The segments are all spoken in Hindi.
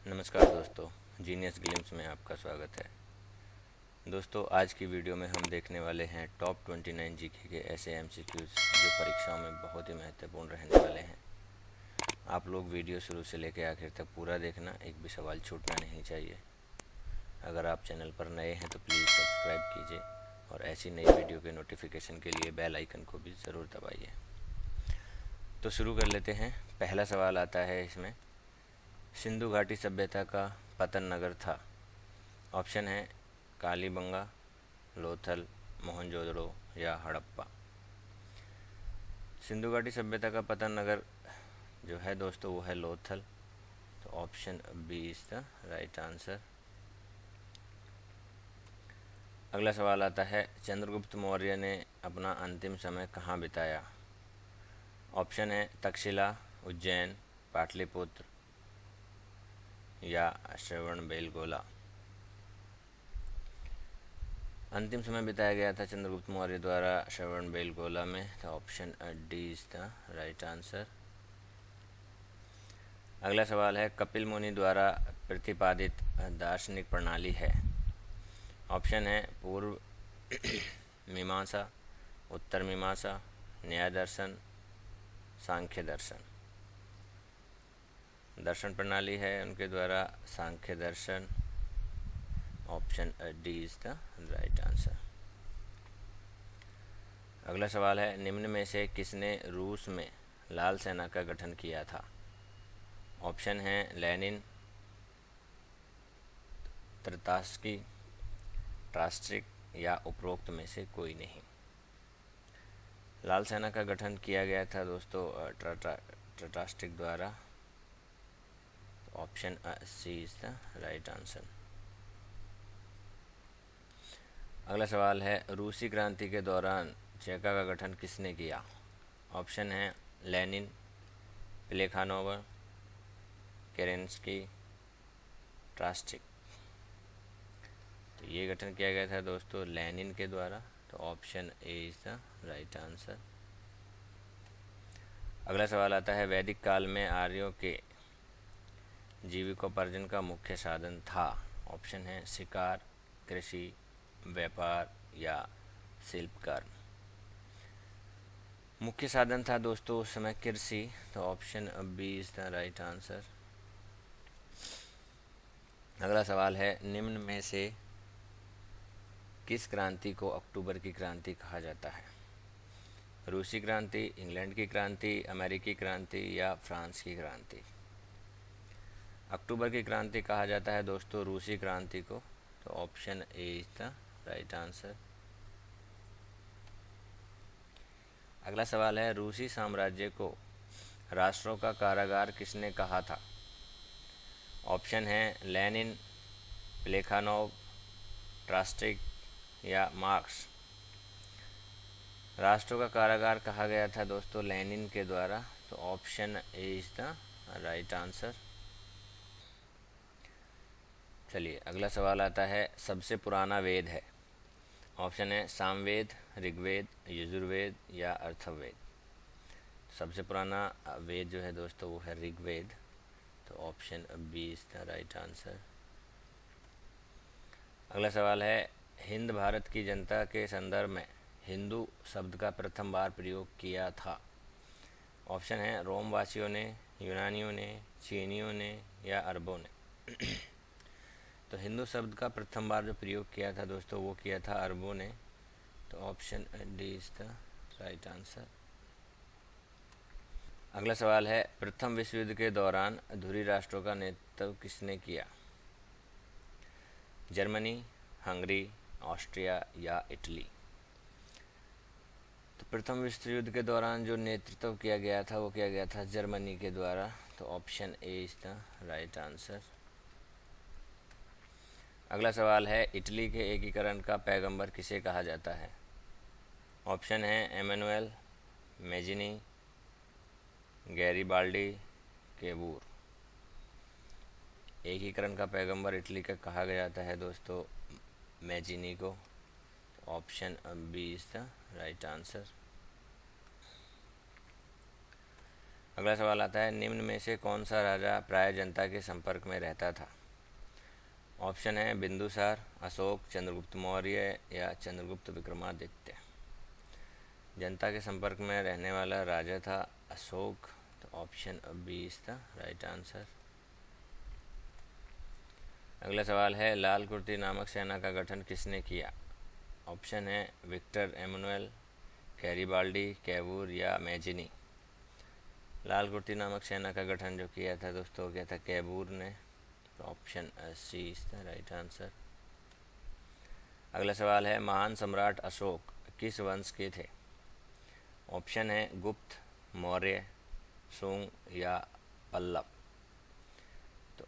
नमस्कार दोस्तों, जीनियस ग्लिम्स में आपका स्वागत है। दोस्तों, आज की वीडियो में हम देखने वाले हैं टॉप 29 जीके के ऐसे एमसीक्यूज़ जो परीक्षाओं में बहुत ही महत्वपूर्ण रहने वाले हैं। आप लोग वीडियो शुरू से लेकर आखिर तक पूरा देखना, एक भी सवाल छूटना नहीं चाहिए। अगर आप चैनल पर नए हैं तो प्लीज़ सब्सक्राइब कीजिए और ऐसी नई वीडियो के नोटिफिकेशन के लिए बेल आइकन को भी ज़रूर दबाइए। तो शुरू कर लेते हैं। पहला सवाल आता है इसमें, सिंधु घाटी सभ्यता का पतन नगर था। ऑप्शन है कालीबंगा, लोथल, मोहनजोदड़ो या हड़प्पा। सिंधु घाटी सभ्यता का पतन नगर जो है दोस्तों वो है लोथल। तो option B is the right answer. अगला सवाल आता है, चंद्रगुप्त मौर्य ने अपना अंतिम समय कहाँ बिताया। ऑप्शन है तक्षशिला, उज्जैन, पाटलिपुत्र या श्रवणबेलगोला। अंतिम समय बिताया गया था चंद्रगुप्त मौर्य द्वारा श्रवणबेलगोला में। तो option D is the right answer. अगला सवाल है, कपिल मुनि द्वारा प्रतिपादित दार्शनिक प्रणाली है। ऑप्शन है पूर्व मीमांसा, उत्तर मीमांसा, न्याय दर्शन, सांख्य दर्शन। दर्शन प्रणाली है उनके द्वारा सांख्य दर्शन। Option D is the right answer. अगला सवाल है, निम्न में से किसने रूस में लाल सेना का गठन किया था। ऑप्शन है लेनिन, त्र्तास्की, ट्रास्ट्रिक या उपरोक्त में से कोई नहीं। लाल सेना का गठन किया गया था दोस्तों ट्रास्ट्रिक द्वारा। Option C is the right answer. अगला सवाल है, रूसी क्रांति के दौरान चेका का गठन किसने किया। ऑप्शन है लेनिन, प्लेखानोव, केरेंस्की, ट्रास्ट्रिक। तो ये गठन किया गया था दोस्तों लेनिन के द्वारा। तो option A is the right answer. अगला सवाल आता है, वैदिक काल में आर्यों के जीविकोपार्जन का मुख्य साधन था। ऑप्शन है शिकार, कृषि, व्यापार या शिल्पकर्म। मुख्य साधन था दोस्तों उस समय कृषि। तो option B is the right answer. अगला सवाल है, निम्न में से किस क्रांति को अक्टूबर की क्रांति कहा जाता है। रूसी क्रांति, इंग्लैंड की क्रांति, अमेरिकी क्रांति या फ्रांस की क्रांति। अक्टूबर की क्रांति कहा जाता है दोस्तों रूसी क्रांति को। तो option A is the right answer. अगला सवाल है, रूसी साम्राज्य को राष्ट्रों का कारागार किसने कहा था। ऑप्शन है लेनिन, प्लेखानोव, ट्रास्ट्रिक या मार्क्स। राष्ट्रों का कारागार कहा गया था दोस्तों लेनिन के द्वारा। तो option A is the right answer. चलिए अगला सवाल आता है, सबसे पुराना वेद है। ऑप्शन है सामवेद, ऋग्वेद, यजुर्वेद या अथर्ववेद। सबसे पुराना वेद जो है दोस्तों वो है ऋग्वेद। तो option B is the right answer. अगला सवाल है, हिंद भारत की जनता के संदर्भ में हिंदू शब्द का प्रथम बार प्रयोग किया था। ऑप्शन है रोमवासियों ने, यूनानियों ने, चीनियों ने या अरबों ने। तो हिंदू शब्द का प्रथम बार जो प्रयोग किया था दोस्तों वो किया था अरबों ने। तो option D is the right answer. अगला सवाल है, प्रथम विश्व युद्ध के दौरान धुरी राष्ट्रों का नेतृत्व किसने किया। जर्मनी, हंगरी, ऑस्ट्रिया या इटली। तो प्रथम विश्व युद्ध के दौरान जो नेतृत्व किया गया था वो किया गया था जर्मनी के द्वारा। तो option A is the right answer. अगला सवाल है, इटली के एकीकरण का पैगंबर किसे कहा जाता है। ऑप्शन है एमेनुएल, मेजिनी, गैरीबाल्डी, केबूर। एकीकरण का पैगंबर इटली का कहा जाता है दोस्तों मेजिनी को। Option B is the right answer. अगला सवाल आता है, निम्न में से कौन सा राजा प्राय जनता के संपर्क में रहता था? ऑप्शन है बिंदुसार, अशोक, चंद्रगुप्त मौर्य या चंद्रगुप्त विक्रमादित्य। जनता के संपर्क में रहने वाला राजा था अशोक, तो option B is the right answer. अगला सवाल है, लाल कुर्ती नामक सेना का गठन किसने किया? ऑप्शन है विक्टर एमनुएल, गैरिबाल्डी, कैवूर या मैजिनी। लाल कुर्ती नामक सेना का गठन जो किया था दोस्तों, किया था कैवूर ने, तो option C is the right answer. अगला सवाल है, महान सम्राट अशोक किस वंश के थे? ऑप्शन है गुप्त, मौर्य, सुंग या पल्लव। तो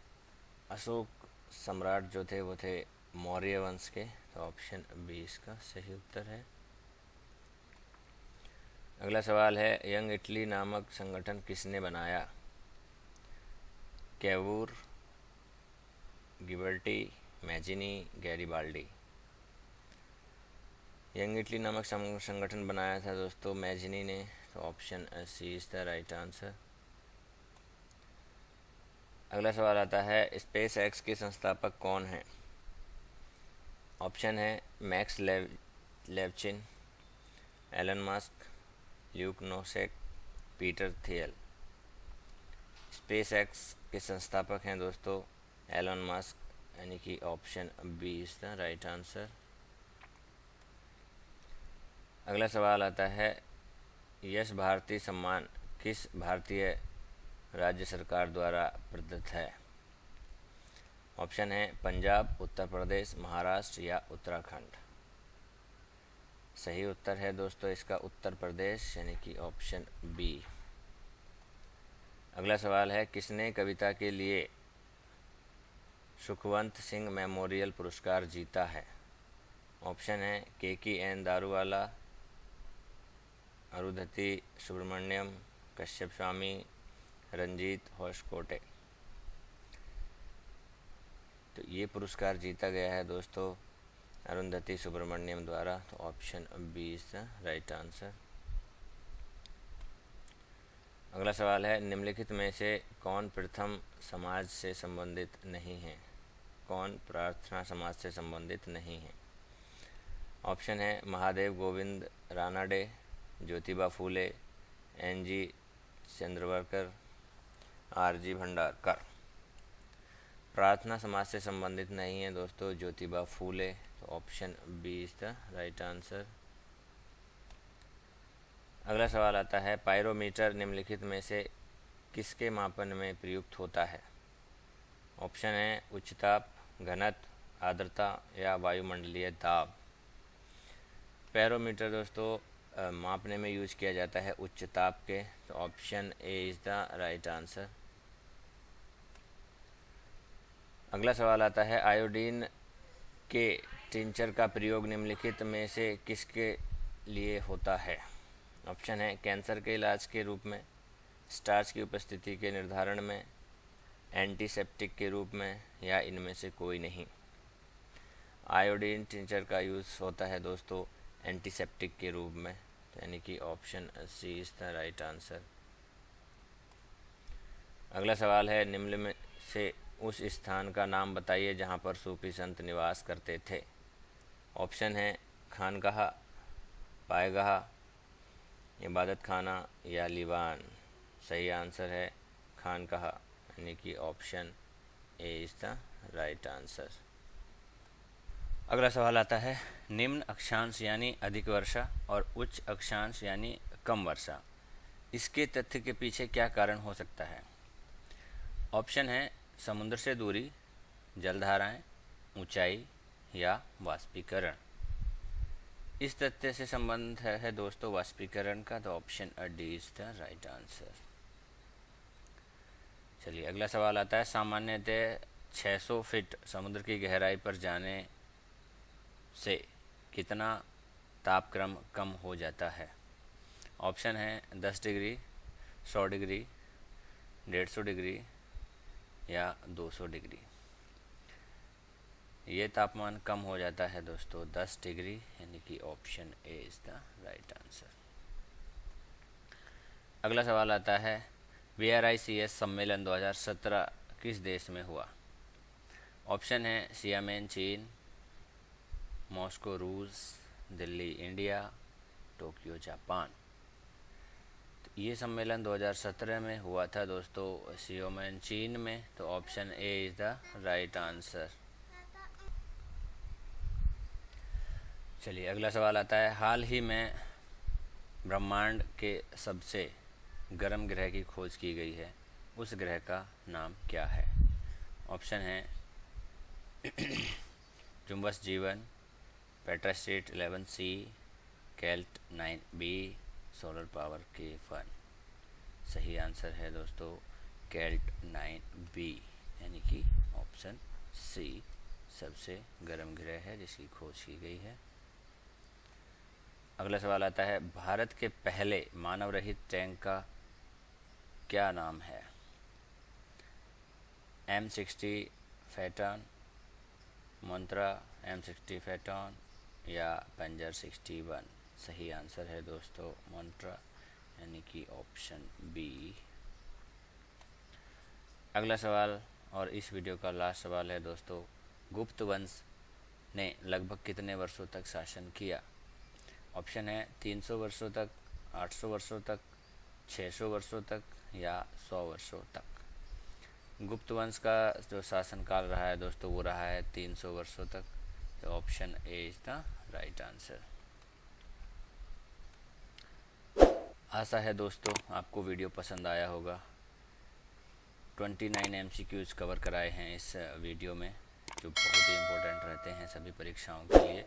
अशोक सम्राट जो थे वो थे मौर्य वंश के, तो ऑप्शन बी इसका सही उत्तर है। अगला सवाल है, यंग इटली नामक संगठन किसने बनाया? Cavour, Gioberti, Mazzini, Garibaldi. Young Italy नामक संगठन बनाया था दोस्तों मैजिनी ने, तो option C is the right answer. अगला सवाल आता है, स्पेस एक्स के संस्थापक कौन हैं? ऑप्शन है Max Levchin, Elon Musk, Luke Nosek, Peter Thiel. SpaceX के संस्थापक हैं दोस्तों एलन मस्क, यानी कि option B is the right answer. अगला सवाल आता है, यश भारती सम्मान किस भारतीय राज्य सरकार द्वारा प्रदत्त है? ऑप्शन है पंजाब, उत्तर प्रदेश, महाराष्ट्र या उत्तराखंड। सही उत्तर है दोस्तों इसका उत्तर प्रदेश, यानी कि ऑप्शन बी। अगला सवाल है, किसने कविता के लिए सुखवंत सिंह मेमोरियल पुरस्कार जीता है? ऑप्शन है KKN दारूवाला, अरुंधति सुब्रमण्यम, कश्यप स्वामी, रंजीत होसकोटे। तो ये पुरस्कार जीता गया है दोस्तों अरुंधति सुब्रमण्यम द्वारा, तो option B is the right answer. अगला सवाल है, निम्नलिखित में से कौन प्रथम समाज से संबंधित नहीं है? कौन प्रार्थना समाज से संबंधित नहीं है? ऑप्शन है महादेव गोविंद रानाडे, ज्योतिबा फूले, NG चंद्रवरकर, RG भंडारकर। प्रार्थना समाज से संबंधित नहीं है दोस्तों ज्योतिबा फूले, तो option B is the right answer. अगला सवाल आता है, पायरोमीटर निम्नलिखित में से किसके मापन में प्रयुक्त होता है? ऑप्शन है उच्च ताप, घनत्व, आर्द्रता या वायुमंडलीय दाब। पायरोमीटर दोस्तों मापने में यूज किया जाता है उच्च ताप के, तो option A is the right answer. अगला सवाल आता है, आयोडीन के टिंचर का प्रयोग निम्नलिखित में से किसके लिए होता है? ऑप्शन है कैंसर के इलाज के रूप में, स्टार्च की उपस्थिति के निर्धारण में, एंटीसेप्टिक के रूप में या इनमें से कोई नहीं। आयोडीन टिंचर का यूज़ होता है दोस्तों एंटीसेप्टिक के रूप में, तो यानी कि option C is the right answer. अगला सवाल है, निम्न में से उस स्थान का नाम बताइए जहाँ पर सूफी संत निवास करते थे। ऑप्शन है खानकाह, पायगाह, इबादत खाना या लीवान। सही आंसर है खानकाह, यानी कि option A is the right answer. अगला सवाल आता है, निम्न अक्षांश यानी अधिक वर्षा और उच्च अक्षांश यानी कम वर्षा, इसके तथ्य के पीछे क्या कारण हो सकता है? ऑप्शन है समुद्र से दूरी, जलधाराएं, ऊंचाई या वाष्पीकरण। इस तथ्य से संबंध है दोस्तों वाष्पीकरण का, तो option D is the right answer. चलिए अगला सवाल आता है, सामान्यतः 600 फीट समुद्र की गहराई पर जाने से कितना तापक्रम कम हो जाता है? ऑप्शन है 10 डिग्री, 100 डिग्री, 150 डिग्री या 200 डिग्री। ये तापमान कम हो जाता है दोस्तों 10 डिग्री, यानी कि option A is the right answer. अगला सवाल आता है, VRICS सम्मेलन 2017 किस देश में हुआ? ऑप्शन है शियामेन चीन, मॉस्को रूस, दिल्ली इंडिया, टोक्यो जापान। तो ये सम्मेलन 2017 में हुआ था दोस्तों शियामेन चीन में। तो option A is the right answer. चलिए अगला सवाल आता है, हाल ही में ब्रह्मांड के सबसे गर्म ग्रह की खोज की गई है, उस ग्रह का नाम क्या है? ऑप्शन है जुम्बस जीवन, पेट्रास्टेट 11C, कैल्ट 9B, solar power K1। सही आंसर है दोस्तों कैल्ट 9B, यानी कि ऑप्शन सी सबसे गर्म ग्रह है जिसकी खोज की गई है। अगला सवाल आता है, भारत के पहले मानव रहित टैंक का क्या नाम है? M60 फैटन, मंत्रा M60 फैटन या पेंजर 61। सही आंसर है दोस्तों मंत्रा, यानी कि ऑप्शन बी। अगला सवाल और इस वीडियो का लास्ट सवाल है दोस्तों, गुप्त वंश ने लगभग कितने वर्षों तक शासन किया? ऑप्शन है 300 वर्षों तक, 800 वर्षों तक, 600 वर्षों तक या 100 वर्षों तक। गुप्त वंश का जो शासनकाल रहा है दोस्तों वो रहा है 300 वर्षों तक। तो option A is the right answer. आशा है दोस्तों आपको वीडियो पसंद आया होगा। 29 MCQs कवर कराए हैं इस वीडियो में, जो बहुत ही इम्पोर्टेंट रहते हैं सभी परीक्षाओं के लिए।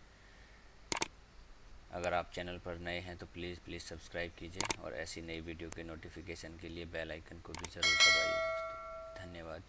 अगर आप चैनल पर नए हैं तो प्लीज़ सब्सक्राइब कीजिए और ऐसी नई वीडियो के नोटिफिकेशन के लिए बेल आइकन को भी ज़रूर दबाइए दोस्तों। धन्यवाद।